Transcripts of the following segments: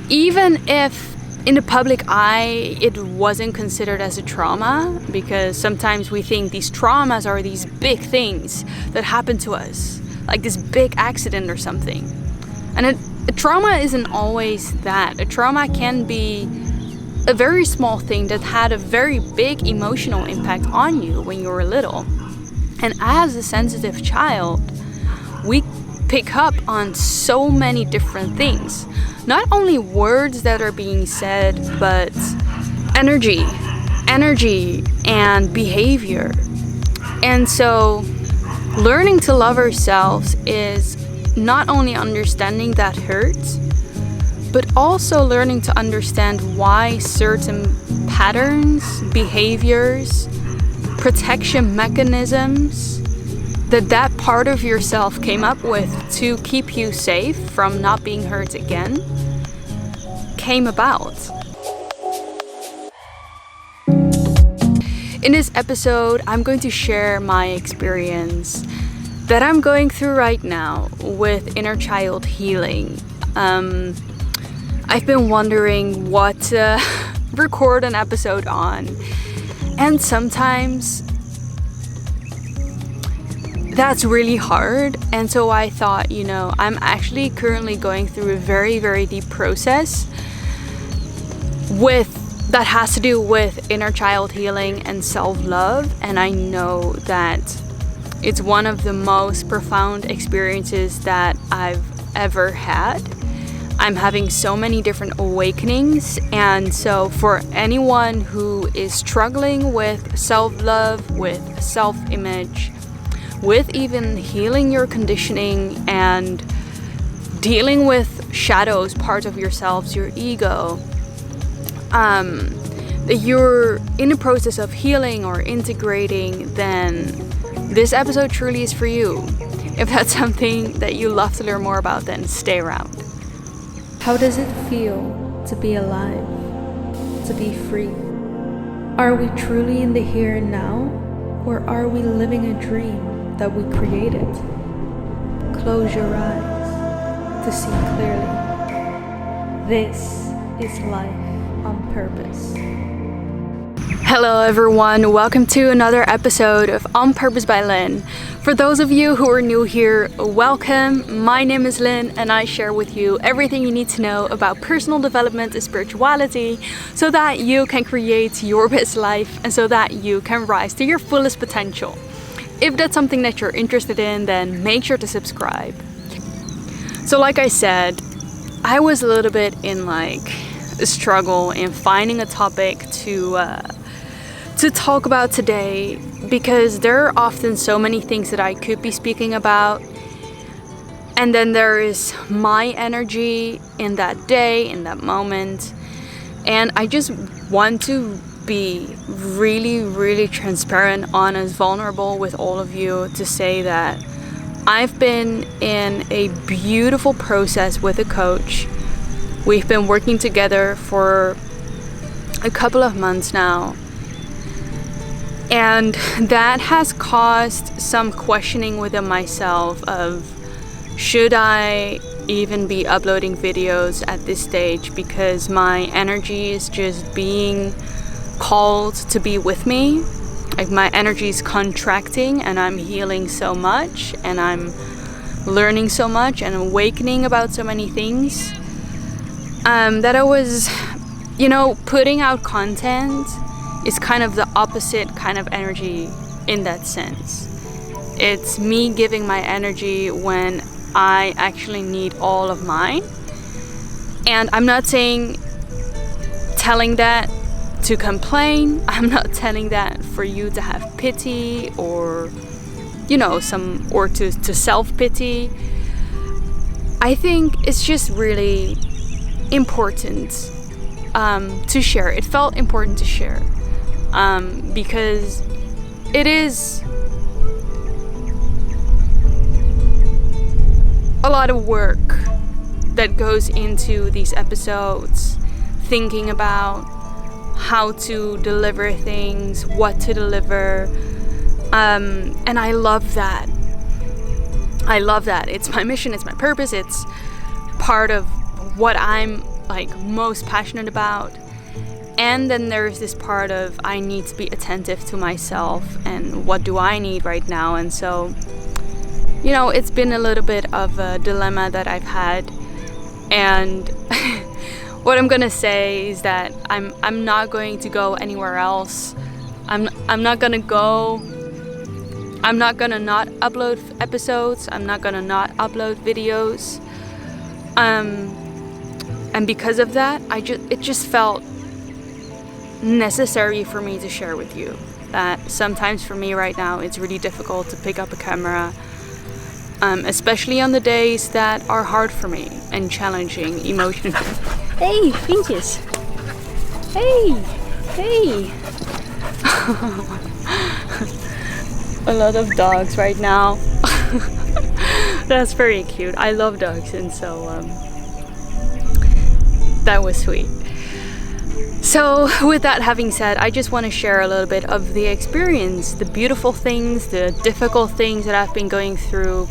even if in the public eye it wasn't considered as a trauma, because sometimes we think these traumas are these big things that happen to us, like this big accident or something. And a trauma isn't always that. A trauma can be a very small thing that had a very big emotional impact on you when you were little. And as a sensitive child, we pick up on so many different things. Not only words that are being said, but energy and behavior. And so learning to love ourselves is not only understanding that hurts, but also learning to understand why certain patterns, behaviors, protection mechanisms that part of yourself came up with to keep you safe from not being hurt again came about. In this episode, I'm going to share my experience that I'm going through right now with inner child healing. I've been wondering what to record an episode on, and sometimes that's really hard. And so I thought, I'm actually currently going through a very, very deep process that has to do with inner child healing and self-love. And I know that it's one of the most profound experiences that I've ever had. I'm having so many different awakenings. And so for anyone who is struggling with self-love, with self-image, with even healing your conditioning and dealing with shadows, parts of yourselves, your ego, that you're in the process of healing or integrating, then this episode truly is for you. If that's something that you love to learn more about, then stay around. How does it feel to be alive, to be free? Are we truly in the here and now, or are we living a dream that we created? Close your eyes to see clearly. This is life on purpose. Hello everyone, welcome to another episode of On Purpose by Lynn. For those of you who are new here, welcome. My name is Lynn and I share with you everything you need to know about personal development and spirituality so that you can create your best life and so that you can rise to your fullest potential. If that's something that you're interested in, then make sure to subscribe. So like I said, I was a little bit in a struggle in finding a topic to talk about today, because there are often so many things that I could be speaking about, and then there is my energy in that day, in that moment, and I just want to be really, really transparent, honest, vulnerable with all of you to say that I've been in a beautiful process with a coach. We've been working together for a couple of months now, and that has caused some questioning within myself of, should I even be uploading videos at this stage, because my energy is just being called to be with me. My energy is contracting and I'm healing so much and I'm learning so much and awakening about so many things, that I was, putting out content is kind of the opposite kind of energy in that sense. It's me giving my energy when I actually need all of mine. And I'm not telling that to complain. I'm not telling that for you to have pity or, to self-pity. I think it's just really important to share. It felt important to share because it is a lot of work that goes into these episodes, thinking about how to deliver things, what to deliver, and I love that. It's my mission, it's my purpose, it's part of what I'm like most passionate about. And then there's this part of I need to be attentive to myself and what do I need right now. And so, you know, it's been a little bit of a dilemma that I've had. And what I'm gonna say is that I'm not going to go anywhere else. I'm not gonna not upload episodes. I'm not gonna not upload videos. And because of that, it just felt necessary for me to share with you that sometimes for me right now it's really difficult to pick up a camera, especially on the days that are hard for me and challenging emotionally. Hey, Finches! Hey! A lot of dogs right now. That's very cute. I love dogs, and so that was sweet. So with that having said, I just want to share a little bit of the experience, the beautiful things, the difficult things that I've been going through.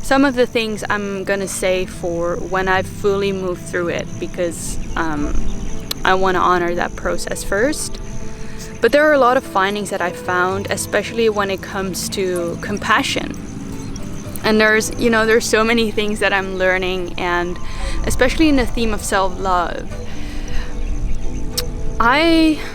Some of the things I'm gonna say for when I've fully moved through it, because I want to honor that process first. But there are a lot of findings that I found, especially when it comes to compassion. And there's so many things that I'm learning, and especially in the theme of self-love.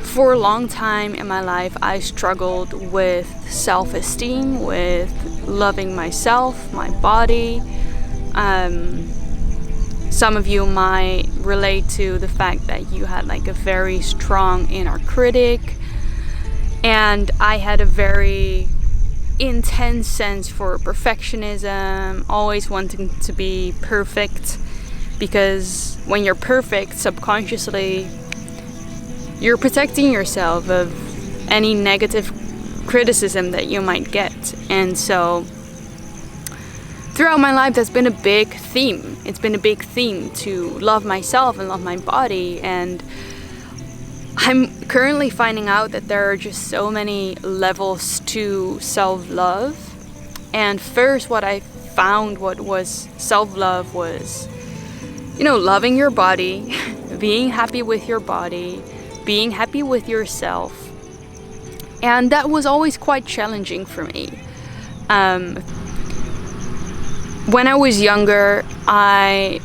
For a long time in my life, I struggled with self-esteem, with loving myself, my body. Some of you might relate to the fact that you had like a very strong inner critic, and I had a very intense sense for perfectionism, always wanting to be perfect, because when you're perfect, subconsciously you're protecting yourself of any negative criticism that you might get. And so throughout my life, that's been a big theme. It's been a big theme to love myself and love my body. And I'm currently finding out that there are just so many levels to self-love. And first, what I found what was self-love was, loving your body, being happy with your body, being happy with yourself. And that was always quite challenging for me. When I was younger, I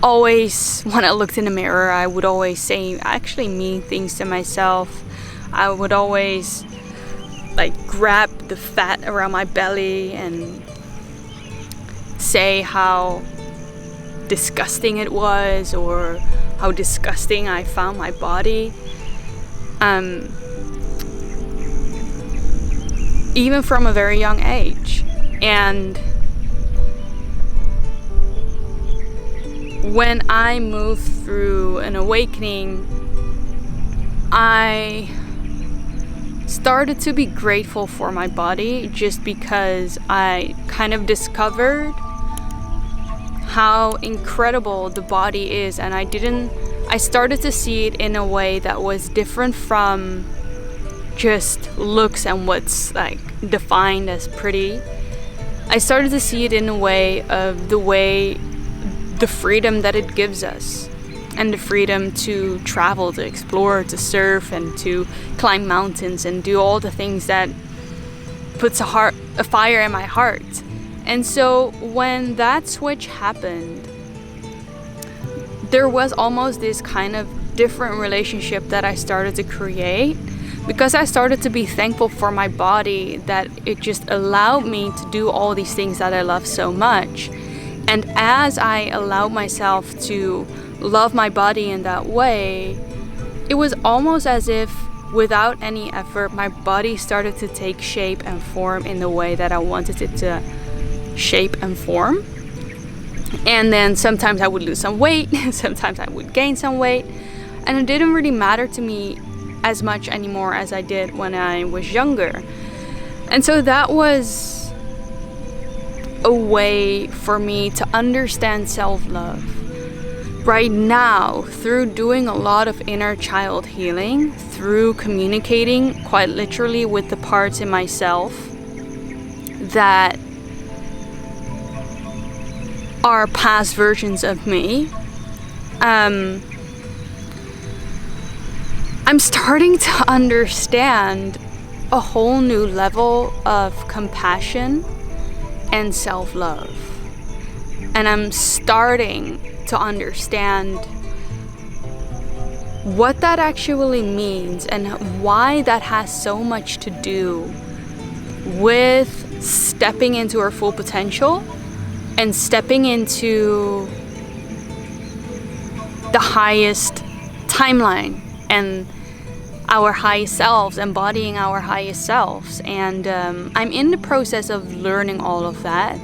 always, when I looked in the mirror, I would always say actually mean things to myself. I would always grab the fat around my belly and say how disgusting it was, or how disgusting I found my body. Even from a very young age. And when I moved through an awakening, I started to be grateful for my body, just because I kind of discovered how incredible the body is. And I started to see it in a way that was different from just looks and what's defined as pretty. I started to see it in a way of the freedom that it gives us, and the freedom to travel, to explore, to surf, and to climb mountains and do all the things that puts a fire in my heart. And so when that switch happened, there was almost this kind of different relationship that I started to create, because I started to be thankful for my body, that it just allowed me to do all these things that I love so much. And as I allowed myself to love my body in that way, it was almost as if without any effort, my body started to take shape and form in the way that I wanted it to shape and form. And then sometimes I would lose some weight, sometimes I would gain some weight, and it didn't really matter to me as much anymore as I did when I was younger. And so that was a way for me to understand self-love. Right now, through doing a lot of inner child healing, through communicating quite literally with the parts in myself that are past versions of me, I'm starting to understand a whole new level of compassion and self-love. And I'm starting to understand what that actually means and why that has so much to do with stepping into our full potential and stepping into the highest timeline and our highest selves, embodying our highest selves. And I'm in the process of learning all of that.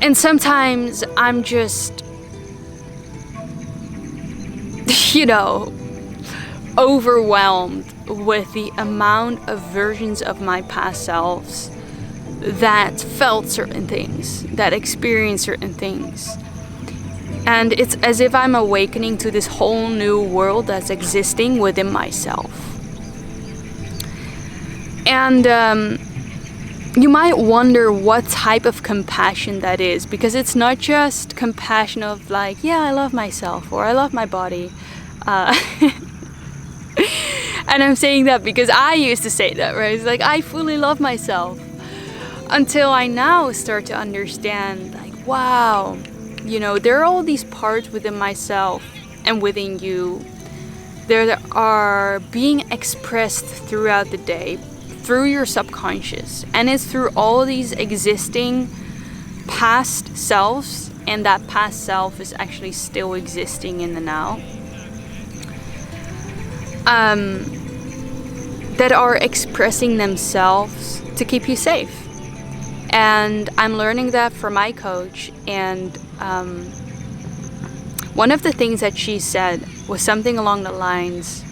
And sometimes I'm just, overwhelmed with the amount of versions of my past selves that felt certain things, that experienced certain things. And it's as if I'm awakening to this whole new world that's existing within myself. And you might wonder what type of compassion that is, because it's not just compassion of like, yeah, I love myself or I love my body. And I'm saying that because I used to say that, right? It's like, I fully love myself. Until I now start to understand, like, wow, there are all these parts within myself and within you that are being expressed throughout the day, through your subconscious. And it's through all these existing past selves, and that past self is actually still existing in the now. That are expressing themselves to keep you safe. And I'm learning that from my coach. And one of the things that she said was something along the lines,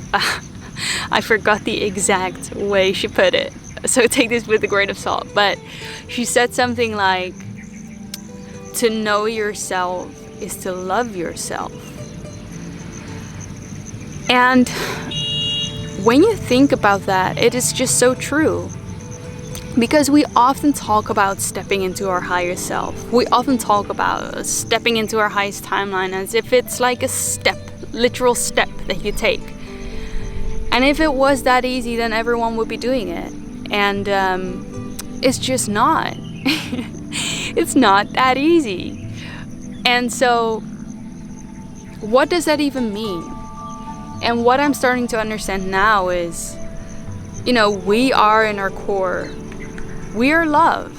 I forgot the exact way she put it, so take this with a grain of salt, but she said something like, to know yourself is to love yourself. And when you think about that, it is just so true. Because we often talk about stepping into our higher self. We often talk about stepping into our highest timeline as if it's like a step, literal step that you take. And if it was that easy, then everyone would be doing it. And it's just not. It's not that easy. And so, what does that even mean? And what I'm starting to understand now is, we are in our core. We are love.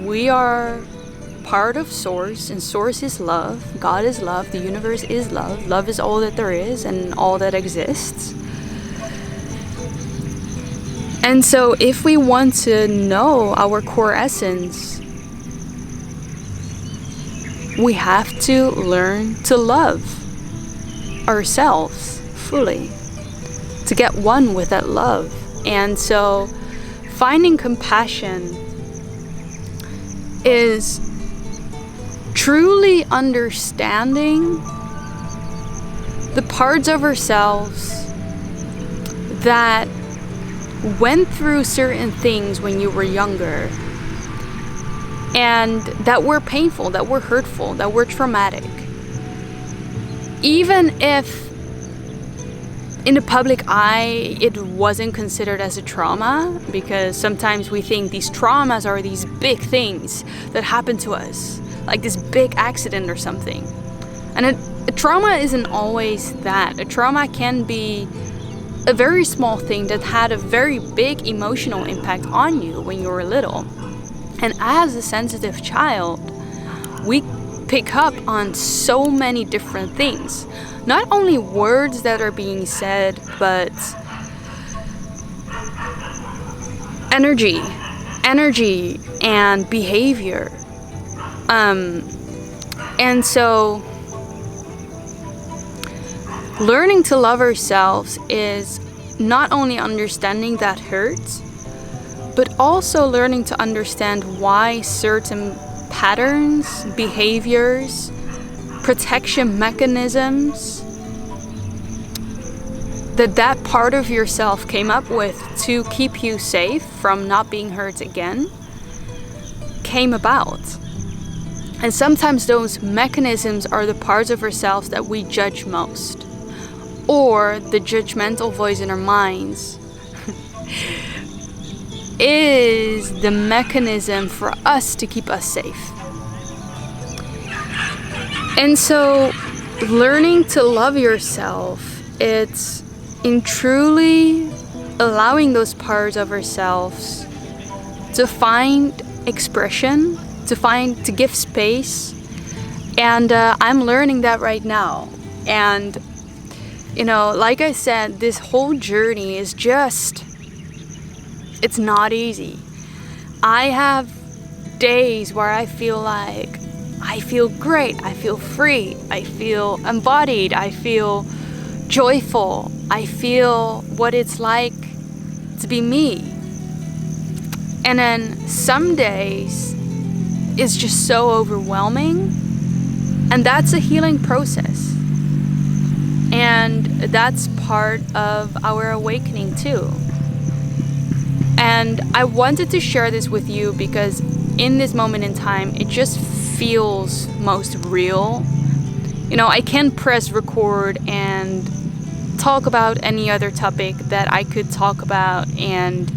We are part of Source, and Source is love. God is love. The universe is love. Love is all that there is and all that exists. And so if we want to know our core essence, we have to learn to love ourselves fully, to get one with that love. And so finding compassion is truly understanding the parts of ourselves that went through certain things when you were younger, and that were painful, that were hurtful, that were traumatic. Even if in the public eye it wasn't considered as a trauma, because sometimes we think these traumas are these big things that happen to us, like this big accident or something. And a trauma isn't always that. A trauma can be a very small thing that had a very big emotional impact on you when you were little. And as a sensitive child, we pick up on so many different things. Not only words that are being said, but energy and behavior. And so learning to love ourselves is not only understanding that hurts, but also learning to understand why certain patterns, behaviors, protection mechanisms that part of yourself came up with to keep you safe from not being hurt again came about. And sometimes those mechanisms are the parts of ourselves that we judge most, or the judgmental voice in our minds is the mechanism for us to keep us safe. And so learning to love yourself, it's in truly allowing those parts of ourselves to find expression, to give space. And I'm learning that right now. And like I said, this whole journey is it's not easy. I have days where I feel like I feel great, I feel free, I feel embodied, I feel joyful, I feel what it's like to be me. And then some days it's just so overwhelming, and that's a healing process. And that's part of our awakening too. And I wanted to share this with you because in this moment in time, it just feels most real. I can't press record and talk about any other topic that I could talk about, and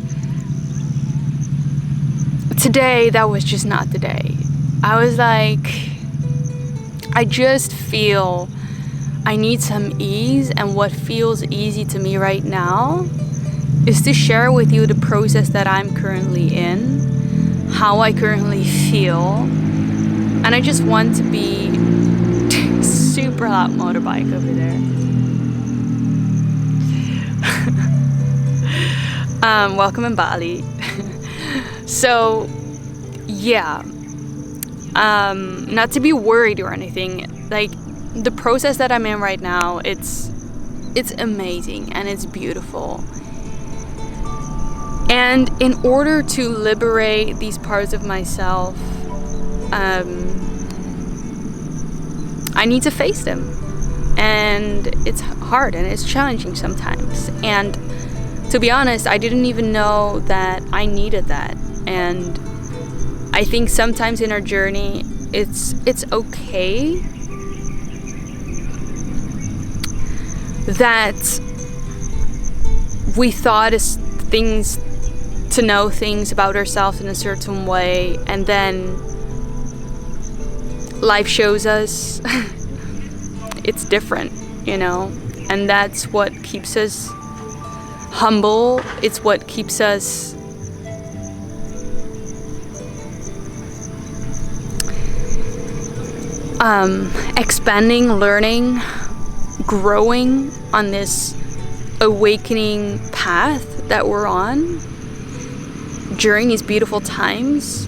today that was just not the day. I was like, I just feel I need some ease, and what feels easy to me right now is to share with you the process that I'm currently in, how I currently feel. And I just want to be super loud motorbike over there. Welcome in Bali. So yeah, not to be worried or anything. Like, the process that I'm in right now, it's amazing and it's beautiful. And in order to liberate these parts of myself, I need to face them. And it's hard and it's challenging sometimes. And to be honest, I didn't even know that I needed that. And I think sometimes in our journey, it's okay that we thought as things to know things about ourselves in a certain way, and then life shows us it's different, and that's what keeps us humble. It's what keeps us expanding, learning, growing on this awakening path that we're on during these beautiful times.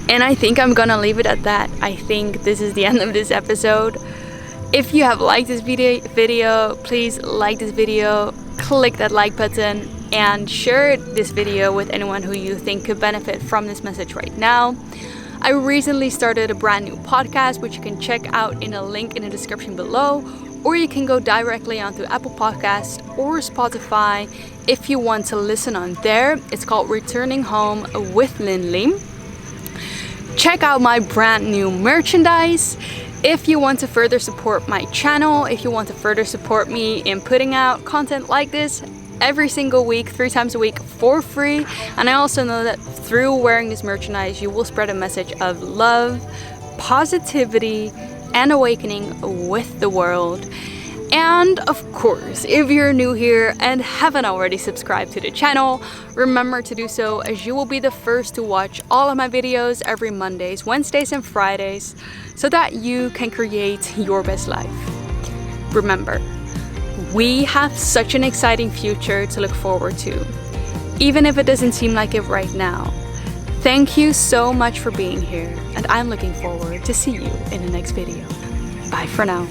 And I think I'm gonna leave it at that. I think this is the end of this episode. If you have liked this video, please like this video, click that like button, and share this video with anyone who you think could benefit from this message right now. I recently started a brand new podcast, which you can check out in a link in the description below, or you can go directly onto Apple Podcasts or Spotify if you want to listen on there. It's called Returning Home with Lin Lim. Check out my brand new merchandise. If you want to further support my channel, if you want to further support me in putting out content like this every single week, 3 times a week for free. And I also know that through wearing this merchandise, you will spread a message of love, positivity, and awakening with the world. And of course, if you're new here and haven't already subscribed to the channel, remember to do so, as you will be the first to watch all of my videos every Mondays, Wednesdays, and Fridays, so that you can create your best life. Remember, we have such an exciting future to look forward to, even if it doesn't seem like it right now. Thank you so much for being here, and I'm looking forward to see you in the next video. Bye for now.